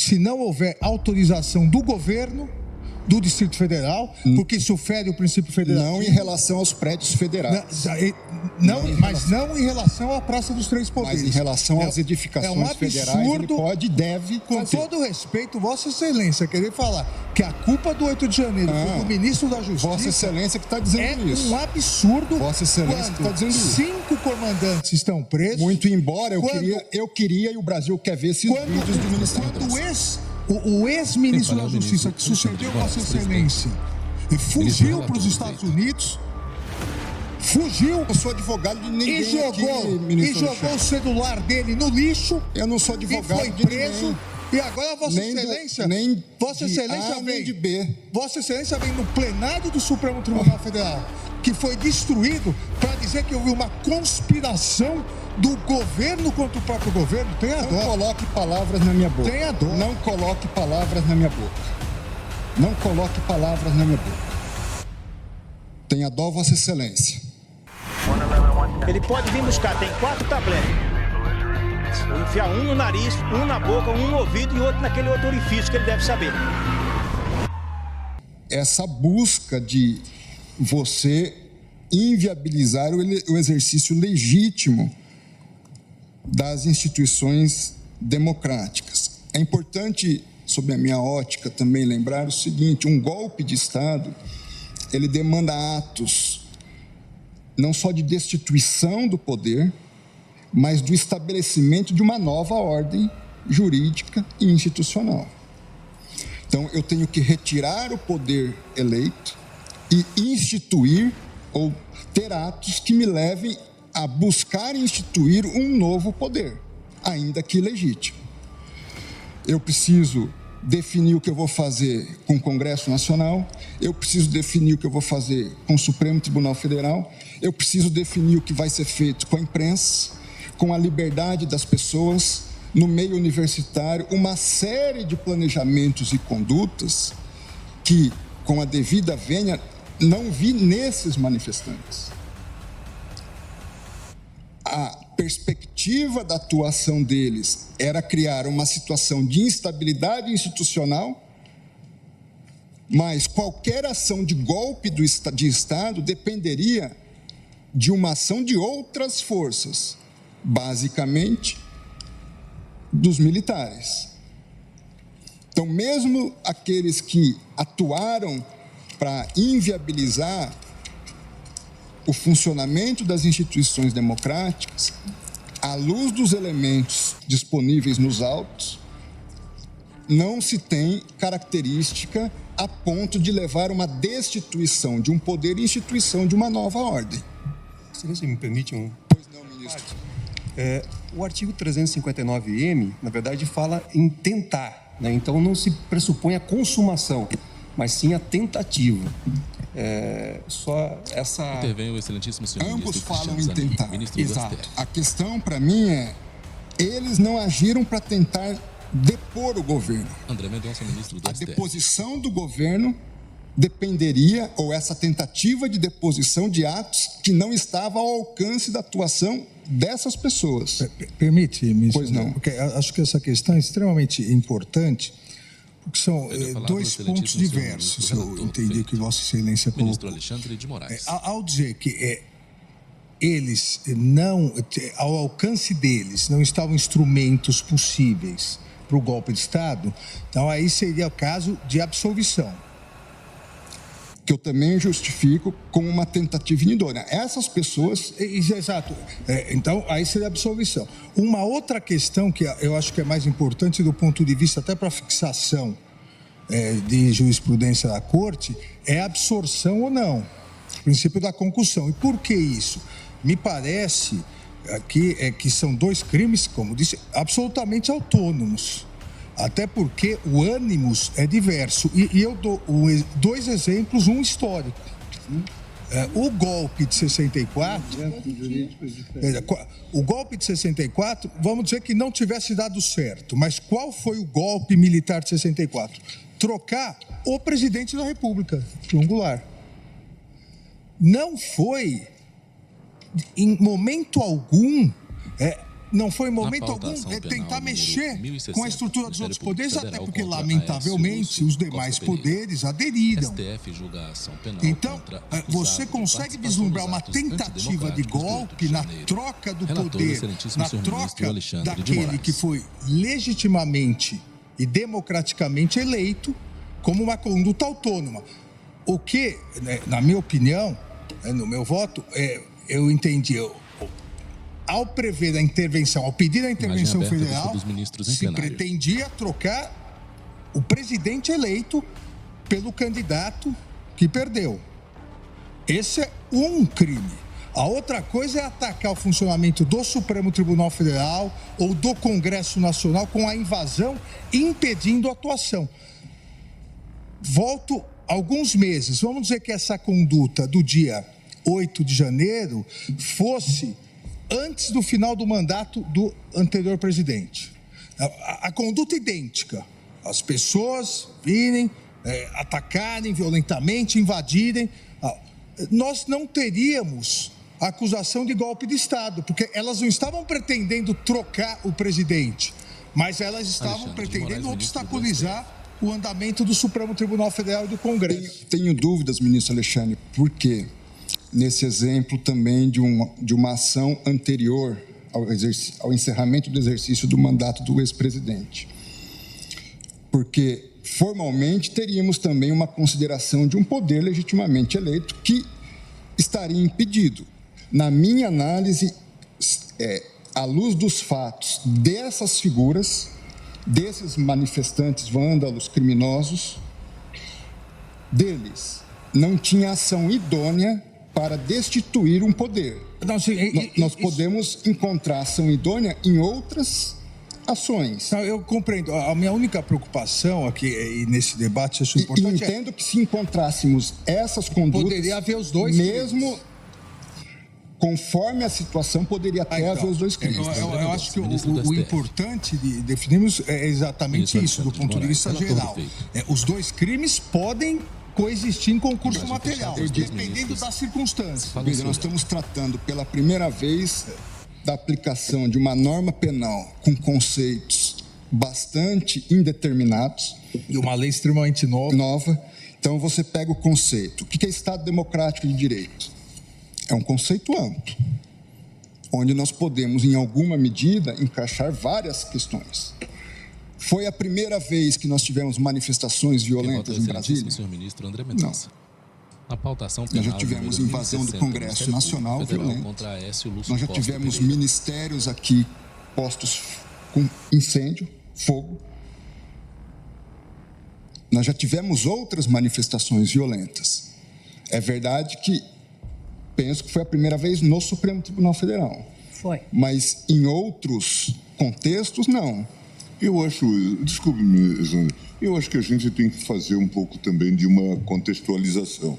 se não houver autorização do governo do Distrito Federal, porque isso fere o princípio federal. Não em relação aos prédios federais. Mas não em relação à Praça dos Três Poderes. Mas em relação às edificações federais, ele pode e deve com fazer. todo o respeito, Vossa Excelência, querer falar que a culpa do 8 de janeiro foi do ministro da Justiça... Vossa Excelência que está dizendo isso. É um absurdo. Vossa Excelência que está dizendo isso. 5 comandantes estão presos. Muito embora eu queria e o Brasil quer ver esses vídeos do Ministério da Justiça. O ex-ministro da Justiça, que sucedeu Vossa Excelência, fugiu para os Estados Unidos, fugiu. Eu sou advogado de ninguém e jogou o celular dele no lixo. Eu não sou advogado e foi preso. E agora Vossa Excelência, Vossa Excelência vem no plenário do Supremo Tribunal Federal, que foi destruído, para dizer que houve uma conspiração do governo contra o próprio governo. Tenha dó. Não coloque palavras na minha boca. Tenha dó. Não coloque palavras na minha boca. Não coloque palavras na minha boca. Tenha dó, Vossa Excelência. Ele pode vir buscar, tem 4 tabletes. Enfiar um no nariz, um na boca, um no ouvido e outro naquele outro orifício que ele deve saber. Essa busca de você inviabilizar o exercício legítimo das instituições democráticas. É importante, sob a minha ótica, também lembrar o seguinte: um golpe de Estado, ele demanda atos não só de destituição do poder, mas do estabelecimento de uma nova ordem jurídica e institucional. Então, eu tenho que retirar o poder eleito e instituir ou ter atos que me levem a buscar instituir um novo poder, ainda que ilegítimo. Eu preciso definir o que eu vou fazer com o Congresso Nacional, eu preciso definir o que eu vou fazer com o Supremo Tribunal Federal, eu preciso definir o que vai ser feito com a imprensa, com a liberdade das pessoas, no meio universitário, uma série de planejamentos e condutas que, com a devida vênia, não vi nesses manifestantes. A perspectiva da atuação deles era criar uma situação de instabilidade institucional, mas qualquer ação de golpe de Estado dependeria de uma ação de outras forças, basicamente dos militares. Então, mesmo aqueles que atuaram para inviabilizar o funcionamento das instituições democráticas, à luz dos elementos disponíveis nos autos, não se tem característica a ponto de levar uma destituição de um poder e instituição de uma nova ordem. Se você me permite um... Pois não, ministro. O artigo 359-M, na verdade, fala em tentar, né? Então não se pressupõe a consumação, mas sim a tentativa. Só essa... Intervém o excelentíssimo senhor Ambos ministro falam Cristiano em Zanin, tentar. ministro do Exato. STF. A questão, para mim, é: eles não agiram para tentar depor o governo. André Mendonça, ministro do A STF. deposição do governo dependeria, ou essa tentativa de deposição, de atos que não estavam ao alcance da atuação dessas pessoas. Permite, ministro? Pois não. Porque acho que essa questão é extremamente importante, porque são dois pontos diversos, eu entendi que Vossa Excelência colocou. Ministro Alexandre de Moraes. Ao dizer que eles não, ao alcance deles, não estavam instrumentos possíveis para o golpe de Estado, então aí seria o caso de absolvição. Que eu também justifico como uma tentativa inidônea. Essas pessoas... Exato. Então, aí seria absolvição. Uma outra questão que eu acho que é mais importante do ponto de vista até para a fixação de jurisprudência da Corte é a absorção ou não. O princípio da concussão. E por que isso? Me parece que são dois crimes, como disse, absolutamente autônomos. Até porque o ânimos é diverso. E eu dou dois exemplos, um histórico. O golpe de 64... O golpe de 64, vamos dizer que não tivesse dado certo. Mas qual foi o golpe militar de 64? Trocar o presidente da República, João Goulart. Não foi, em momento algum... não foi em momento Na algum pauta, ação tentar penal mexer número 1060, com a estrutura dos outros poderes, até Federal porque, contra lamentavelmente, Aécio os demais Costa Pereira. poderes aderiram. STF julga a ação penal Então, contra você acusado de consegue participação vislumbrar nos uma atos tentativa de antidemocráticos do 8 de golpe na janeiro. troca do Relator, poder, excelentíssimo na senhor ministro troca Alexandre de daquele Moraes. que foi legitimamente e democraticamente eleito como uma conduta autônoma. O que, né, na minha opinião, no meu voto, eu entendi... Ao prever a intervenção, ao pedir a intervenção aberta, federal, dos ministros em se plenário. pretendia trocar o presidente eleito pelo candidato que perdeu. Esse é um crime. A outra coisa é atacar o funcionamento do Supremo Tribunal Federal ou do Congresso Nacional com a invasão, impedindo a atuação. Volto alguns meses. Vamos dizer que essa conduta do dia 8 de janeiro fosse antes do final do mandato do anterior presidente. A conduta idêntica. As pessoas virem, atacarem violentamente, invadirem. Nós não teríamos acusação de golpe de Estado, porque elas não estavam pretendendo trocar o presidente, mas elas estavam pretendendo obstaculizar o andamento do Supremo Tribunal Federal e do Congresso. Tenho dúvidas, ministro Alexandre, por quê? Nesse exemplo também de uma ação anterior ao encerramento do exercício do mandato do ex-presidente. Porque, formalmente, teríamos também uma consideração de um poder legitimamente eleito que estaria impedido. Na minha análise, à luz dos fatos dessas figuras, desses manifestantes vândalos criminosos, deles não tinha ação idônea para destituir um poder. Não, nós podemos encontrar ação idônea em outras ações. Não, eu compreendo. A minha única preocupação aqui, e nesse debate, acho importante... E entendo que se encontrássemos essas condutas... Poderia haver os dois mesmo crimes. Conforme a situação, poderia até haver os dois crimes. Eu acho que o importante de definirmos é exatamente isso, do ponto de vista geral. Os dois crimes podem coexistir em concurso material, dependendo das circunstâncias. Veja, nós estamos tratando pela primeira vez da aplicação de uma norma penal com conceitos bastante indeterminados. E uma lei extremamente nova. Então, você pega o conceito. O que é Estado Democrático de Direito? É um conceito amplo, onde nós podemos, em alguma medida, encaixar várias questões. Foi a primeira vez que nós tivemos manifestações violentas em Brasília? Senhor ministro André Mendonça. Na pautação penal, nós já tivemos invasão do Congresso Nacional violenta. Nós já tivemos ministérios aqui postos com incêndio, fogo. Nós já tivemos outras manifestações violentas. É verdade que penso que foi a primeira vez no Supremo Tribunal Federal. Foi. Mas em outros contextos, não. Eu acho, desculpe-me, Zana, eu acho que a gente tem que fazer um pouco também de uma contextualização.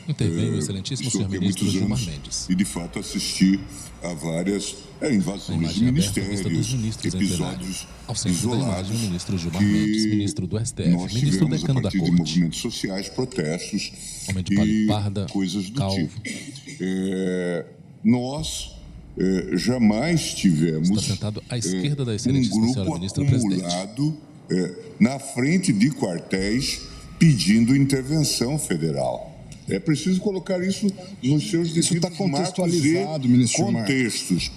Intervém o excelentíssimo senhor ministro Gilmar Mendes. E, de fato, assisti a várias invasões de ministérios, episódios isolados do ministro Gilmar Mendes, ministro do STF, nós ministro tivemos decano a partir da de Corte. movimentos sociais, protestos e parda, coisas do calvo. tipo. Nós jamais tivemos Está sentado à esquerda da um excelentíssima senhora grupo ministra presidente. acumulado na frente de quartéis pedindo intervenção federal. É preciso colocar isso nos seus devidos está contextualizado, ministro contextos.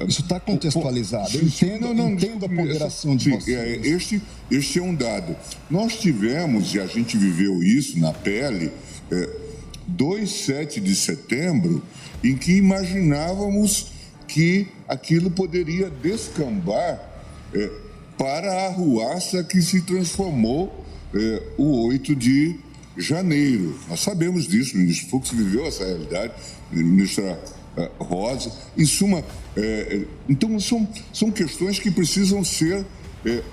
Isso está contextualizado. Eu entendo a ponderação de vocês. Este é um dado. Nós tivemos, e a gente viveu isso na pele, 7 de setembro, em que imaginávamos que aquilo poderia descambar para a arruaça que se transformou o 8 de janeiro. Nós sabemos disso, o ministro Fux viveu essa realidade, a ministra Rosa. Em suma, então são questões que precisam ser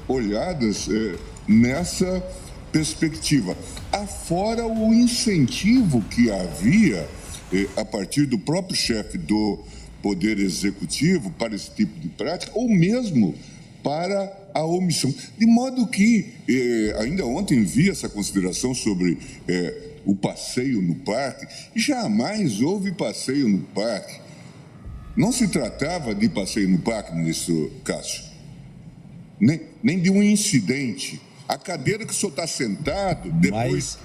olhadas nessa perspectiva. Afora o incentivo que havia a partir do próprio chefe do Poder Executivo para esse tipo de prática, ou mesmo para a omissão. De modo que, ainda ontem vi essa consideração sobre o passeio no parque. Jamais houve passeio no parque. não se tratava de passeio no parque, ministro Cássio, nem de um incidente. A cadeira que o senhor está sentado, depois.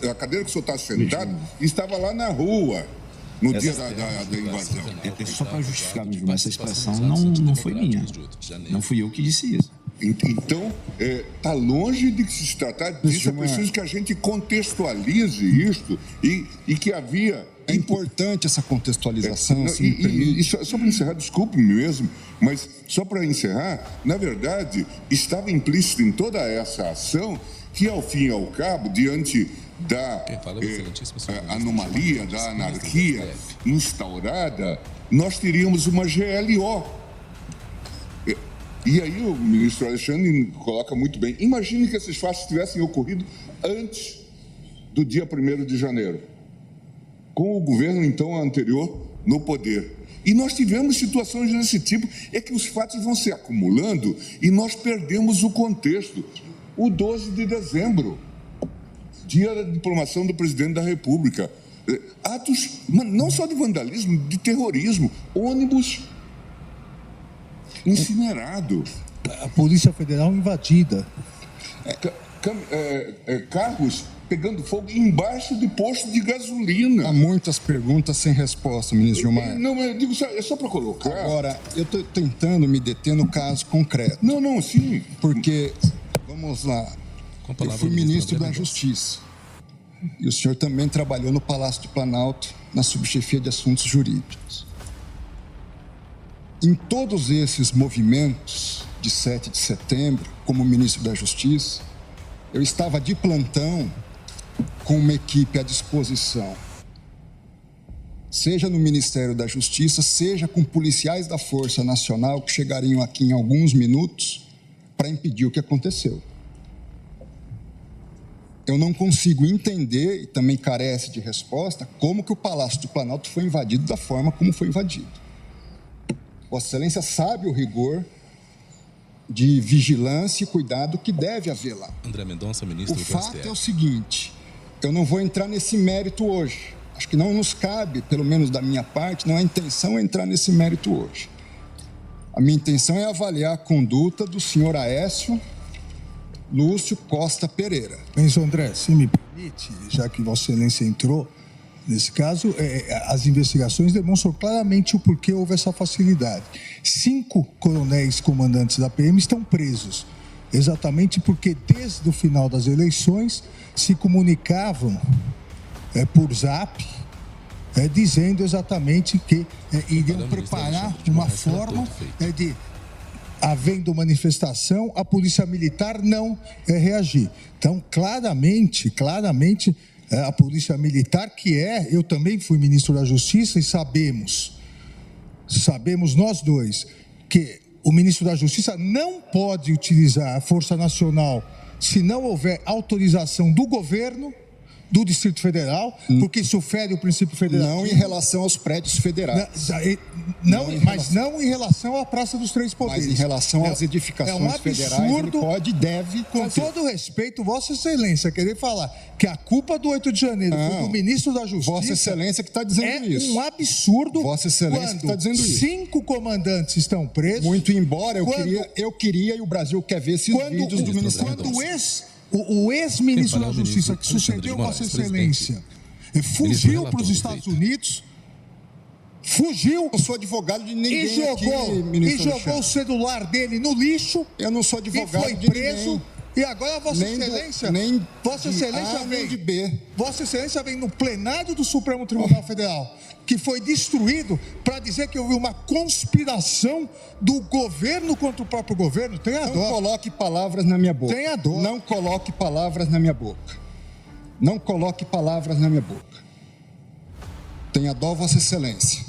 A cadeira que o senhor está sentado estava lá na rua, no dia da invasão. É só para justificar mesmo, essa expressão não foi minha. Não fui eu que disse isso. Então, está longe de se tratar disso. É preciso que a gente contextualize isto e que havia... É importante essa contextualização, se me permite. Só para encerrar, desculpe-me mesmo, mas só para encerrar, na verdade, estava implícito em toda essa ação que, ao fim e ao cabo, diante da anomalia, da anarquia instaurada, nós teríamos uma GLO. E aí o ministro Alexandre coloca muito bem. Imagine que esses fatos tivessem ocorrido antes do dia 1º de janeiro, com o governo, então, anterior no poder. E nós tivemos situações desse tipo. É que os fatos vão se acumulando e nós perdemos o contexto. O 12 de dezembro, dia da diplomação do presidente da República. Atos, não só de vandalismo, de terrorismo. Ônibus incinerado. A Polícia Federal invadida. Carros pegando fogo embaixo de posto de gasolina. Há muitas perguntas sem resposta, ministro Gilmar. Não, eu digo, é só para colocar. Agora, eu estou tentando me deter no caso concreto. Não, sim. Porque, vamos lá, eu fui ministro da Justiça. E o senhor também trabalhou no Palácio do Planalto, na subchefia de assuntos jurídicos. Em todos esses movimentos de 7 de setembro, como ministro da Justiça, eu estava de plantão com uma equipe à disposição, seja no Ministério da Justiça, seja com policiais da Força Nacional que chegariam aqui em alguns minutos para impedir o que aconteceu. Eu não consigo entender, e também carece de resposta, como que o Palácio do Planalto foi invadido da forma como foi invadido. Vossa Excelência sabe o rigor de vigilância e cuidado que deve haver lá. André Mendonça, ministro do STF. O fato é o seguinte, eu não vou entrar nesse mérito hoje. Acho que não nos cabe, pelo menos da minha parte, não é a intenção entrar nesse mérito hoje. A minha intenção é avaliar a conduta do senhor Aécio Lúcio Costa Pereira. Ministro André, se me permite, já que Vossa Excelência entrou, nesse caso, as investigações demonstram claramente o porquê houve essa facilidade. 5 coronéis comandantes da PM estão presos, exatamente porque desde o final das eleições se comunicavam por zap, dizendo exatamente que iriam preparar uma forma de, havendo manifestação, a Polícia Militar não reagir. Então, claramente, a Polícia Militar, eu também fui ministro da Justiça e sabemos nós dois, que o ministro da Justiça não pode utilizar a Força Nacional se não houver autorização do governo do Distrito Federal, porque isso fere o princípio federal. Não em relação aos prédios federais. Não em relação à Praça dos Três Poderes. Mas em relação às edificações federais, ele pode e deve fazer. Com todo respeito, Vossa Excelência, querer falar que a culpa do 8 de janeiro foi do ministro da Justiça... Vossa Excelência que está dizendo isso. É um absurdo. Vossa Excelência que está dizendo isso. 5 comandantes estão presos. Muito embora eu queria e o Brasil quer ver esses vídeos do Ministério da Justiça. O ex-ministro da Justiça, que sucedeu Vossa Excelência, fugiu para os Estados Unidos, eu sou advogado de ninguém e jogou o celular dele no lixo. Eu não sou advogado e foi preso. E agora Vossa Excelência Vossa Excelência vem no plenário do Supremo Tribunal Federal, que foi destruído, para dizer que houve uma conspiração do governo contra o próprio governo. Tenha dó. Não coloque palavras na minha boca. Tenha dó. Não coloque palavras na minha boca. Não coloque palavras na minha boca. Tenha dó, Vossa Excelência.